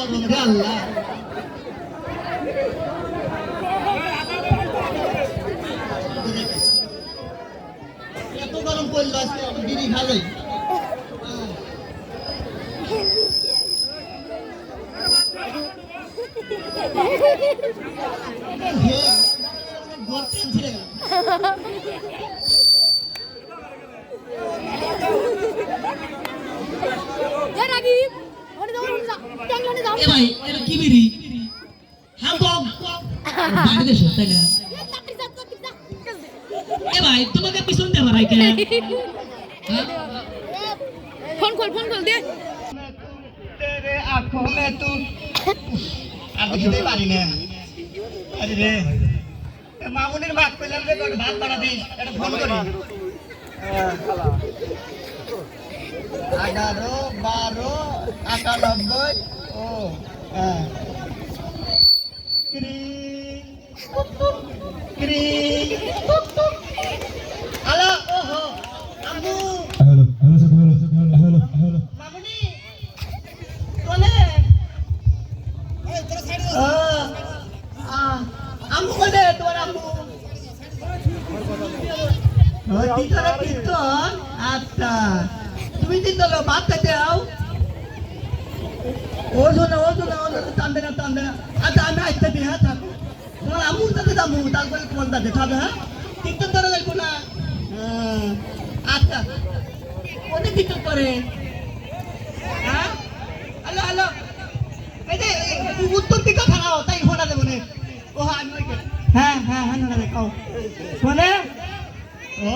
গরম রে আল্লাহ এত গরম পড়লো আজকে বিড়ি খাওয়াই কি বিড়ি হ্যাঁ বাইরে দেশ তাই না এ ভাই তোমাকে পিছন দে মারাই কে ফোন কল দে तेरे आंखों में तू अब कितने बारी ने अरे रे মামুনির ভাত পেলাম রে তোর ভাত বাড়া দিস এটা ফোন করি 11 12 98 ও হ্যাঁ ক্রি ক্রি হ্যালো ওহো আম্মু হ্যালো হ্যালো মামুনি কোনে এই তোর সাইডে আম্মু কোনে তোর আম্মু ওই তিনটা কীর্তন আচ্ছা তুমি তিনটা ভাত খেতে আও ওজনে টানবে না আচ্ছা আমি আসতে দিই হ্যাঁ থাকো তোমার আম্মুর কাছে যাবো তারপরে তোমার কাছে থাকবে হ্যাঁ কীর্তন করা লাগবো না আচ্ছা কোনে কীর্তন করে হ্যাঁ হ্যালো এই যে উত্তর দিকে খারাপ তাই ফোনা দেবো না ও আমি হ্যাঁ না কাও শোনে ও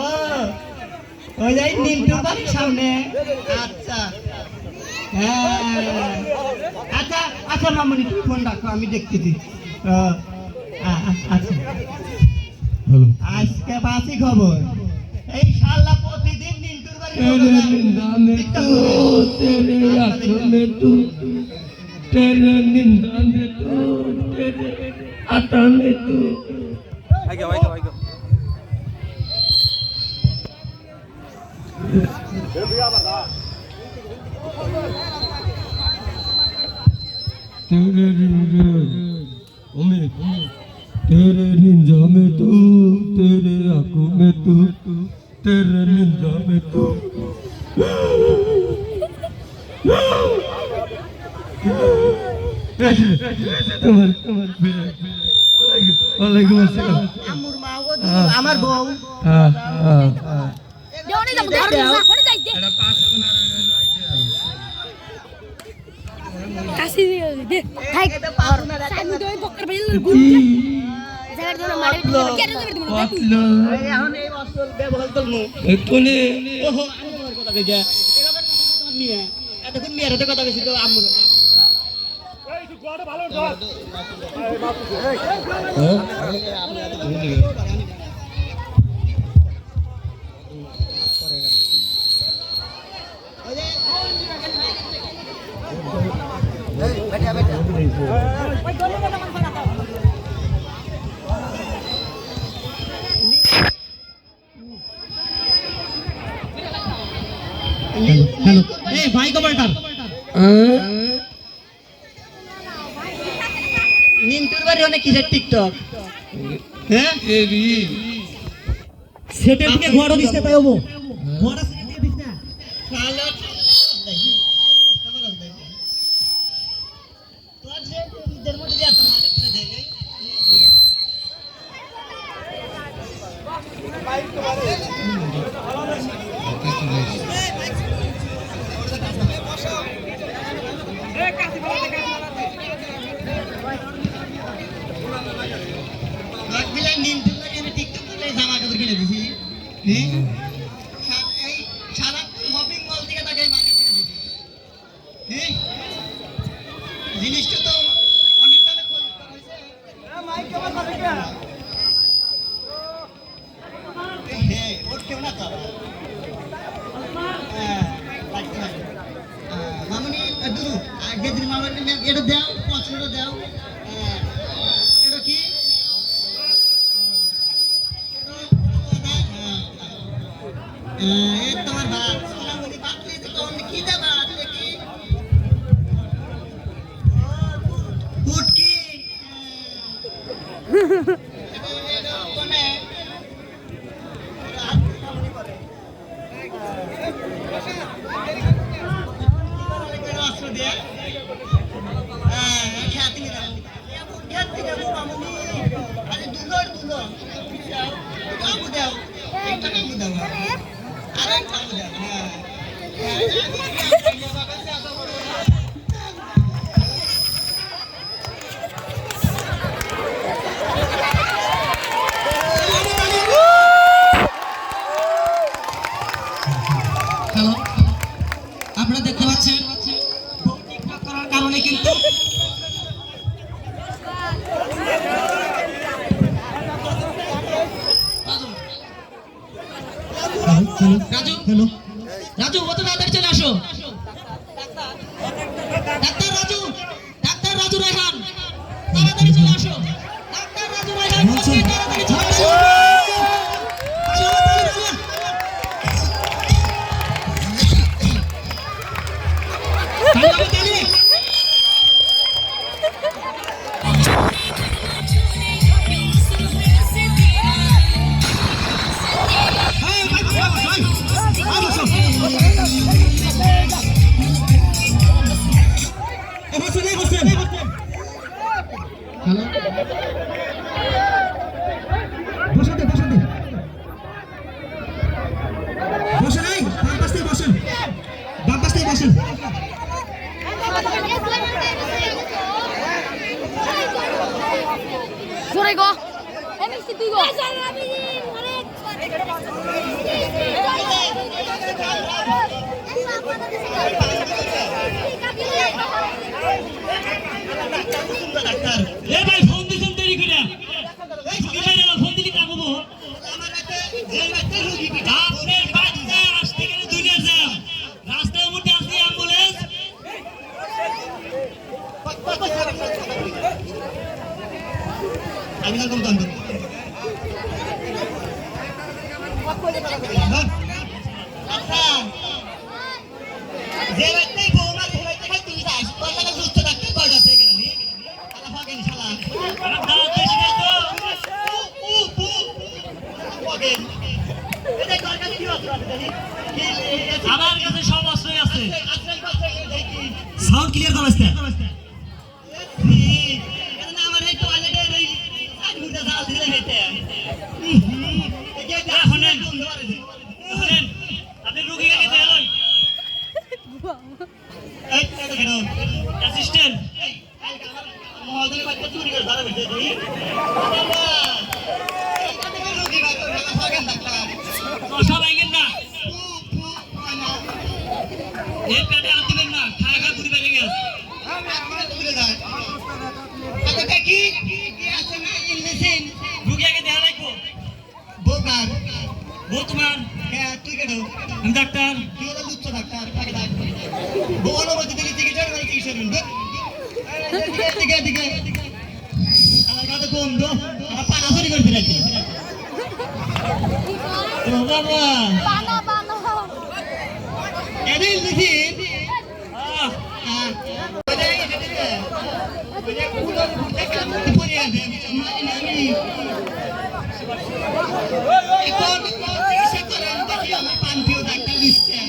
ওই যে নীলটুর বাড়ির সামনে আচ্ছা হ্যাঁ আচ্ছা মামনি তুমি ফোন রাখো আমি দেখতেছি আচ্ছা হ্যালো আজকে বাসি খবর এই শালা প্রতিদিন নীলটুর বাড়ি तेरे आंखों में तू तेरे निंदा में तू तेरे आता में तू आगे तेरे निंजा में तू तेरे आंखों में तू तेरे निंजा में तू তোমার ওয়ালাইকুম আসসালাম আমুর মা ও আমার বউ দেওনি যাবো কোনে যাই দে কাশি দে থাক এটা পারো না আমি তো ওই বকর বাইল গুল জায়গার জন্য মারে কেটে দেবে তুমি পাতলা এখন এই অসল ব্যবহার করমু এতনে ওহো আমার কথা কইয়া এবার কথা তোমার নিয়ে এতক্ষণ মেয়ের হাতে কথা কইছি তো আমুর হ্যালো এই ভাই কমান্ডার নিন্টুর বাড়ি অনেক কিসের টিকটক হ্যাঁ এরি সেটের দিকে ঘোড়া দিতে তাই হবো ঘোড়া সেটের দিকে দিস না কালো তোর যে ঈদের মধ্যে যা তোমার করে দে বাইক জামা কাপড় কিনে দিছি সারা শপিং মল থেকে তাকে মার্কেট কিনে দিছি জিনিসটা তো অনেকটা খরচ করা হয়েছে ওর কেউ না তো মামনি দুরু গেদির মামনি এটা দাও পছন্দ দাও এটা কি তোমার ভাত সোনামণি ভাত নিয়েছে তখন কি দেবা দেখি কামু দাও একটা কামু দাও আর একটা কামু দাও হ্যাঁ হ্যালো, আপনারা দেখতে পাচ্ছেন টিকটক করার কারণে কিন্তু রাজু হ্যালো রাজু কত তাড়াতাড়ি চলে আসো ডাক্তার রাজু রায়হান তাড়াতাড়ি চলে আসো ডাক্তার রাজু রায়হান তাড়াতাড়ি চলে আসো হ্যালো বসে নাই বাম পাশে বসেন সরে গো আমি তুই গো ডাক্তার এ ভাই ফোন দিছেন দেরি করে ফোন দিলি কাকবো আমার কাছে যে বাচ্চা রোগী আপনার বাচ্চা আসতে গেলে দুনিয়া জ্যাম রাস্তার মধ্যে আছে অ্যাম্বুলেন্স আমি এরকম দন্ড আচ্ছা যে বাচ্চাই বৌমা যে বাচ্চা খাই তুই যাস তোর লাগে সুস্থ ডাক্তার কয়টা আছে এখানে আলা ফাগেন শালা আর দাঁত বেশি না তো ফাগেন এটা তোর কাছে কি অস্ত্র আছে জানি আমার কাছে সব অস্ত্রই আছে আশ্রয় করছে দেখি সাউন্ড ক্লিয়ার করতে আমার এই টয়লেটে এই আগুনটা জাল দিলে হেতে এই যে শুনেন আপনি রোগী আগে দেন এই কেন অ্যাসিস্ট্যান্ট মহাজনী বাচ্চা চুরি করে ধরা বেঁচে তুই বাবা এই কথা রোগী বাচ্চা ভালো ফাগেন ডাক্তার কষা লাগেন না এই পেটে আর দিবেন না খায় খা ঘুরি বেড়ে গেছে রোগী আগে দেখা লাগবো বউ তোমার আমি ডাক্তার বাবা বানা বানা এদিন দেখি আহ,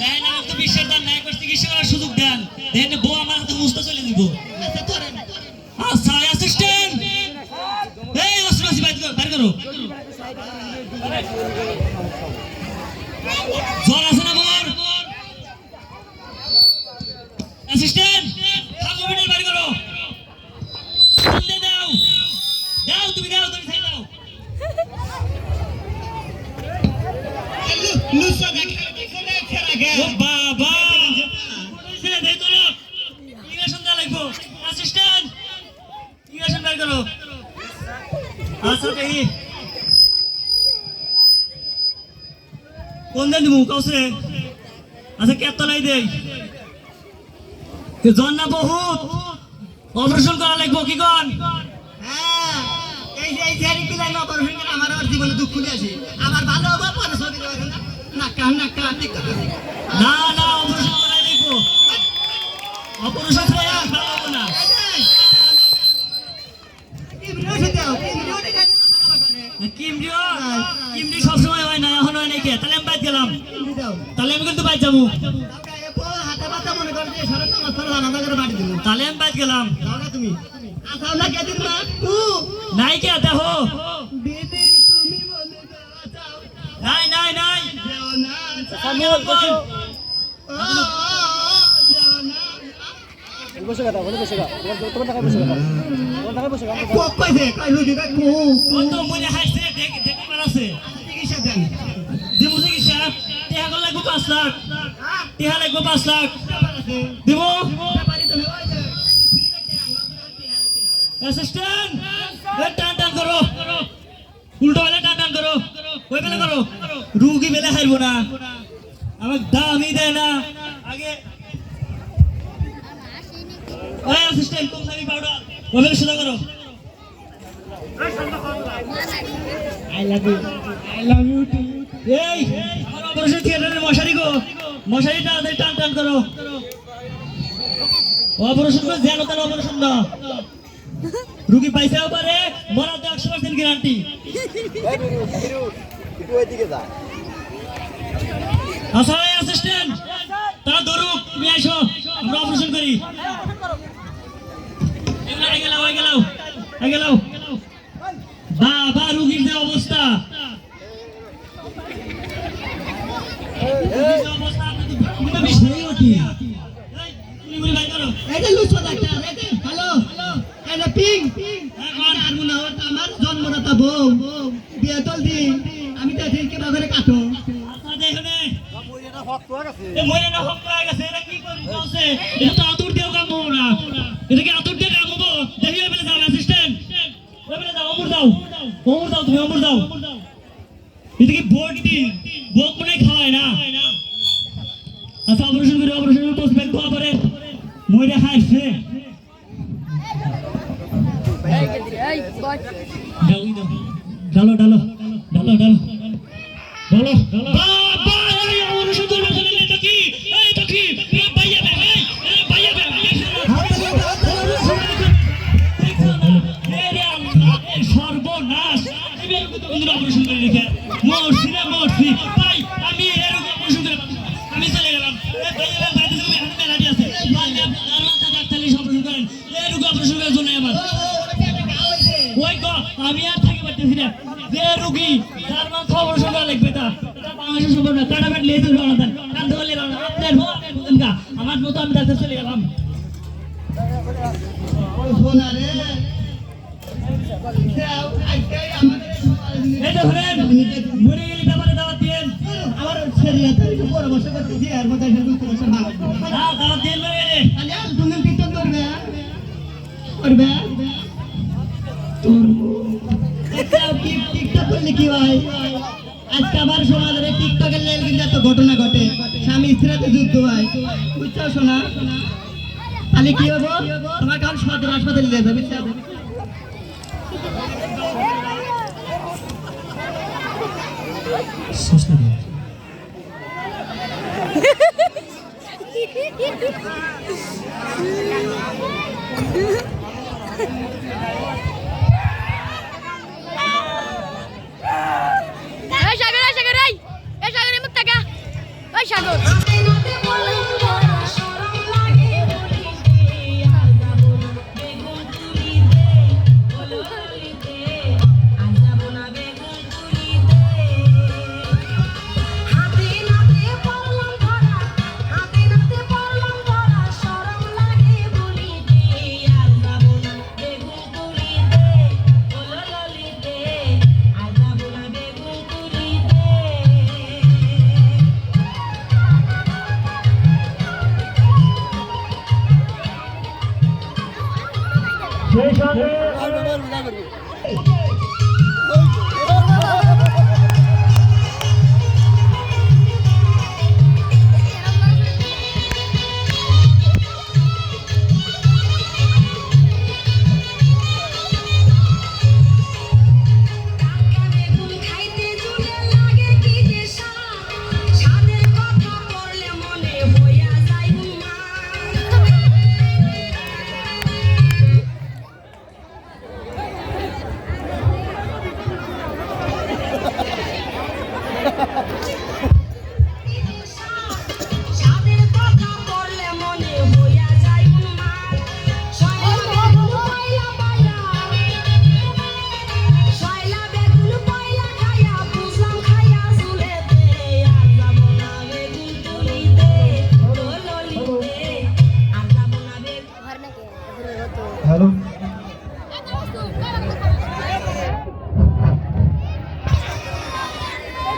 দেন আমার তো বিশ্বের দান ন্যায় করে চিকিৎসা করার সুযোগ দেন দেন বউ আমার হাতে মুস্তা চলে দিব আচ্ছা অ্যাসিস্ট্যান্ট এই অস্ত্র আছে বাইর করো জ্বর আছে না বর অ্যাসিস্ট্যান্ট থার্মোমিটার বাইর করো জলদি দাও তুমি খাই দাও ও বাবা ছেড়ে দে তো ইনজেকশন দেওয়া লাগবো অ্যাসিস্ট্যান্ট ইনজেকশন বাইর করো আচ্ছা দেখি কোন দেন দিমু কাউসে আচ্ছা কেতলাই দেই তে জন না বহুত অপারেশন করা লাগবো কি কোন আমার জীবনে দুঃখ আছে আমার ভালো হবো পরে ছবি দেবো না কান ঠিক কথা না অপারেশন করা লাগবো অপারেশন করে ভালো হবে না কিমরি সবসময় হয় না এখন হয় নাকি তাহলে আমি বাইর গেলাম তাহলে আমি কিন্তু বাইর যাবো হাতে পাতা মনে করে সারা নামাজ পড়ে আলাদা করে বাড়ি দিল তাহলে আমি বাইর গেলাম তুমি আসাম না কেদিন না নাই কে দেখো বেবি কোক কইছে কই লুজি কই কোক কত মনে হাসছে দেখে মারাছে চিকিৎসা দেন দিবো চিকিৎসা টেহা গলে 5 লাখ টেহা লাগবে 5 লাখ দিব বাড়ি তো ওই যে অ্যাসিস্ট্যান্ট টান টান করো উল্টো বেলা টান টান করো ওই বেলা করো রুগী বেলা হারবো না আমার দামই দেয় না আগে ওই অ্যাসিস্ট্যান্ট তুমি সামি পাউডার ওই বেলা সোজা করো আই লাভ ইউ টু এই আমার অপারেশন থিয়েটারের মশারি গো মশারি তাড়াতাড়ি টান টান করো অপারেশন করে যেন তেন অপারেশন না রুগী পাইছেও পারে মরার তো 100% গ্যারান্টি আচ্ছা অ্যাসিস্ট্যান্ট তারা ধরুক তুমি আসো আমরা অপারেশন করি গেলাও বাবা রুগীর যে অবস্থা এই যে লুচো ডাক্তার এই যে হ্যালো এই যে পিং আর মুনা ওটা আমার জন্মদাতা বউ বিয়ে তোল দি আমি তো এদিকে বাজারে কাটো অপারেশন করে অপারেশন পোস্টম্যান খাওয়া পরে মরে হাসছে ডালো ডালো ডালো ডালো ডালো বাবা এই অপারেশন করবে বলে এটা কি এটা কি ভাইয়া ভাইয়া সর্বনাশ অপারেশন করে রেখে মরছি ভাই আমি এরকম অপারেশন করে আমি চলে গেলাম ভাইয়া বাইরে তুমি হাতে লাঠি আছে ডাক্তারলি অপারেশন করেন এরকম অপারেশন করার জন্য আমার ওই গো আমি আর থাকি পারতেছি না যে রোগী তার মান খবর শোনা লাগবে তা বাংলাদেশের সম্ভব না কাটাবেট লিয়ে দিল না কান ধরে লিয়ে আপনার বুঝেন কা আমার মতো আমি ডাক্তার চলে গেলাম সোনা রে এই দেখেন মরে গেলে ব্যাপারে দাওয়াত দিয়েন আমার শরীয়তে পরামর্শ করতেছি আর মধ্যে সমস্যা ভালো দাওয়াত দিয়েন মরে গেলে তাহলে আর তুমি টিকটক করবে করবে টিকটক করলে কি হয় আজকে আমার সমাজের টিকটকের লেল কিন্তু এত ঘটনা ঘটে স্বামী স্ত্রীতে যুদ্ধ হয় বুঝছো শোনা তাহলে কি হবো তোমার কারণ সদর হাসপাতালে নিয়ে যাবে বুঝছো সাগরের মুখ টাকা ওই সাগর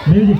মিউজিক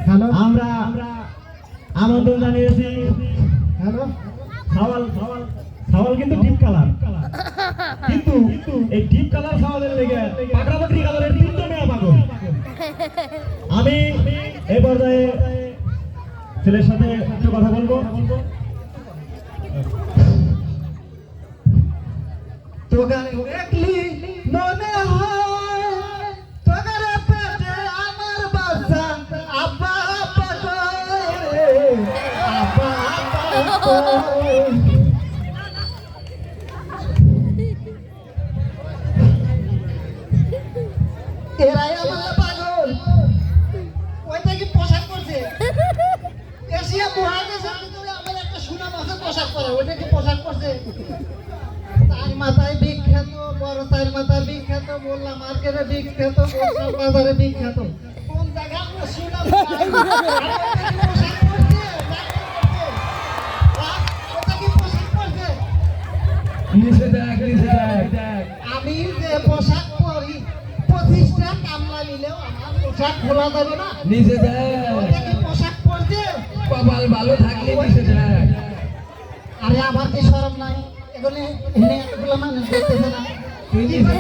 হ্যালো, আমরা আমন্ত্রণ জানিয়েছি। হ্যালো, সাওয়াল কিন্তু ডিপ কালার, কিন্তু এই ডিপ কালার সাওয়ালের লেগে পাকড়াপাকড়ি কালারের তিনটা মেয়ে পাগল। আমি এই পর্যায়ে ছেলের সাথে একটু কথা বলবো। তোগারে দেখলি মনে হয় তোগারে পেটে আমার বাচ্চা আব্বা আব্বা করে আব্বা আব্বা করে। এরাই আমার পাগল। ওইটা কি পোশাক করছে? এশিয়া মহাদেশের ভিতরে আমার একটা সুনাম আছে পোশাক পরা। ওইটা কি পোশাক করছে? তার মাথায় বিখ্যাত, বড় তার মাথায় বিখ্যাত, মোল্লা মার্কেটে বিখ্যাত, বরিশাল বাজারে বিখ্যাত। কোন জায়গা আমরা সুনাম পাই? আর ওইটা কি পোশাক করছে? ওটা কি পোশাক করছে? নিচে দেখ, নিচে দেখ। আমি যে পোশাক পরি প্রতিষ্ঠা কামলা নিলেও আমার পোশাক খোলা যাবে না। নিচে দেখ, ওটা কি পোশাক পরছে? কপাল ভালো থাকলে নিচে দেখ। আরে আমার কি শরম নাই? এগুলো এনে এগুলো মানুষ দেখতেছে না। তুই নিচে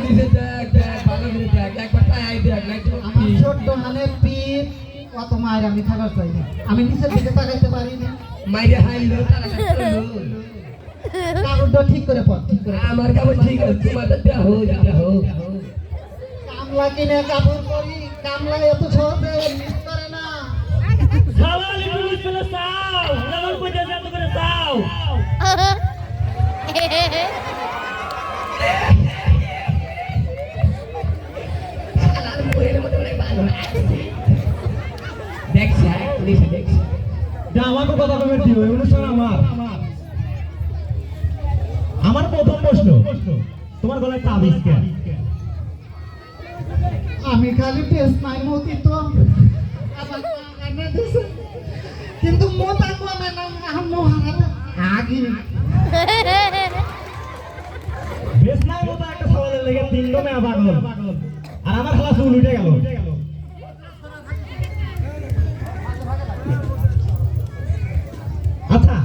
নিচে দেখ, দেখ ভালো করে দেখ, একবার তাই দেখ, নাই তো আমার ছোট্ট হালে পিঠ কত মায়ের আমি থাকার চাই না। আমি নিচের দিকে তাকাইতে পারি না। মাইরে হাইলো তারা করলো। কাগজটা ঠিক করে পড়, ঠিক করে। আমার কাপড় ঠিক আছে, তোমাদের দেহ দেহ। কামলা কিনে কাপড় পরি, কামলা এত সহজে মিস করে না। সাওয়াল একটু নিচ ফেলে চাও, আমার কইতে যা তো করে চাও। দেখছি নিচে দেখছি। যা আমাকে কথা কবে দিও, এই অনুষ্ঠান আমার প্রথম প্রশ্ন, তোমার গলায় তাবিজ কেন? আমি খালি টেস্ট নাই মতি তো আবার কানে দিছে, কিন্তু মোতা কমে না। আম্মু হারাতে আগে বেশ নাই মতো একটা সাওয়ালের লেগে তিনটা মেয়ে পাগল, আর আমার খালা চুল উঠে গেল। আচ্ছা,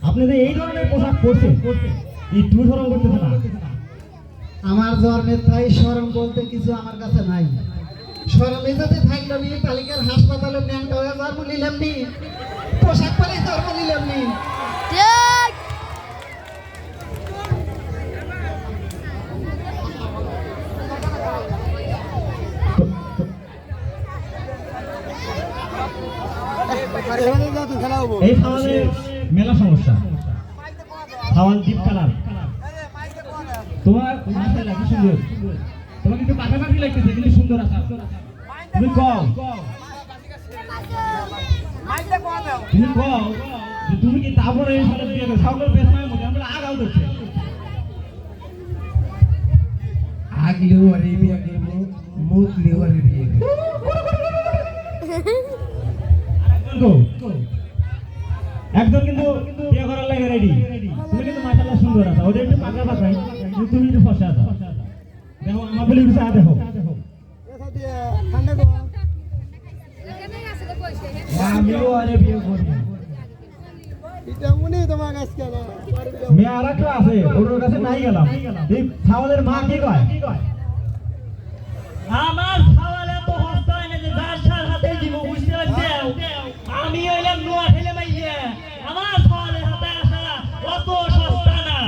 আপনি যে এই ধরনের পোশাক পরছেন, একটু শরম করতেছে না? আমার জন্মের তাই শরম বলতে কিছু আমার কাছে নাই। শরম ইজাতে থাকলো নি, তালিকার হাসপাতালে ন্যাংটা হয়ে জন্ম নিলাম নি, পোশাক পরে জন্ম নিলাম নি। ঠিক এই সাওয়ালের মেলা সমস্যা। সাওয়াল ডিপ কালার, তোমার মাশাআল্লাহ কি সুন্দর, তোমাকে একটু পাকাপাকি লাগতেছে কিন্তু সুন্দর আছে। তুমি কও যে তুমি কি তারপরে এই সাথে বিয়ে করো? সকল বেশ নয় মধ্যে আমরা আগাও ধরছে। আগলেও আর এই বিয়ে করবো, মুতলেও আর এই বিয়ে করবো। একজন কিন্তু বিয়ে করার লাগে রেডি। তুমি কিন্তু মাশাআল্লাহ সুন্দর আছো, ওদের একটু পাকা পাকাই, তুমি একটু ফসা আছো। দেখো আমার বলে একটু চা দেখো। আমিও আরে বিয়ে করবো। মেয়ে আর একটা আছে, ওর কাছে নাই গেলাম। এই ছাওয়ালের মা কি কয়? আমার ছাওয়াল এত হস্ত হয় না যে যার সার হাতে দিব, বুঝতে পারছেন? আমি হইলাম নোয়া ফেলে মাইয়া, আমার ছাওয়ালের হাতে আসা অত সস্তা না।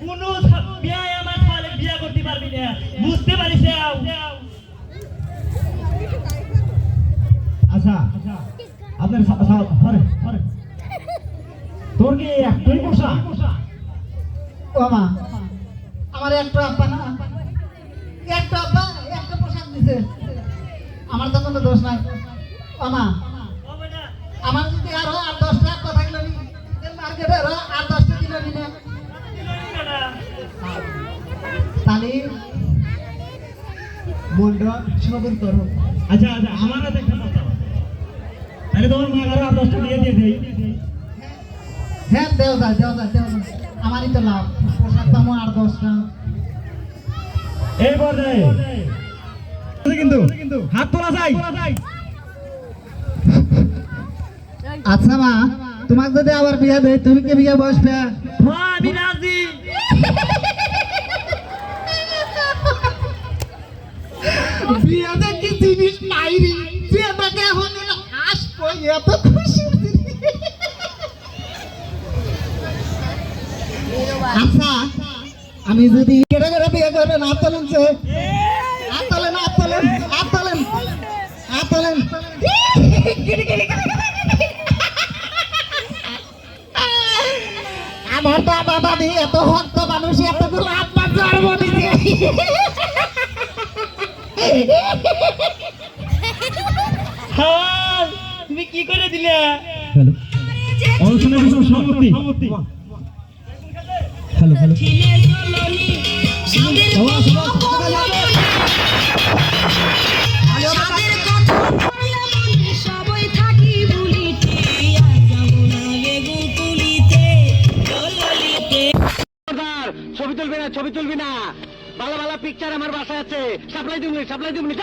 কোন বিয়ে আমার ছাওয়ালে বিয়ে করতে পারবি না, বুঝতে পারিস? আচ্ছা, আপনার তোর কি একটাই পোশাক? ও মা, আমার একটা আব্বা না, একটা আব্বা একটা পোশাক দিছে, আমার তো কোনো দোষ নাই। ও মা, আমার যদি আরো 8-10টা কথা গেল নি, মার্কেটে আরো 8-10টা দিল নি না, তাহলে মনটা সবর করো। আচ্ছা আচ্ছা, আমার হাতে একটা কথা, তাহলে তোমার মা আরো 10টা দিয়ে দেই। হ্যাঁ, দেও যায়, আমারই তো লাভ, পোশাক পাবো 8-10টা। এই পর্যায়ে কিন্তু হাত তোলা যায়। আচ্ছা মা, তোমাকে যদি আবার বিয়া দেয়, তুমি কি বিয়া বসবে? হ্যাঁ, আমি রাজি। বিয়াতে কি জিনিস নাই রে, বিয়াটাকে এখন আসবো, এত খুশি। আচ্ছা, আমি যদি কেটে কেটে বিয়ে করবেন, হাত তোলেন, হাত তোলেন, হাত তোলেন, হাত তোলেন, হাত তোলেন। আমার দাদা দাদি এত ভক্ত মানুষ, এতগুলো আপনার জন্ম দিচ্ছে। হ্যাঁ, তুমি কি করে দিলে? অনুষ্ঠানের কিছু সমাপ্তি। হ্যালো হ্যালো, ছবি তুলবি না, ভালো ভালো পিকচার আমার বাসায় আছে, সাপ্লাই দিবি।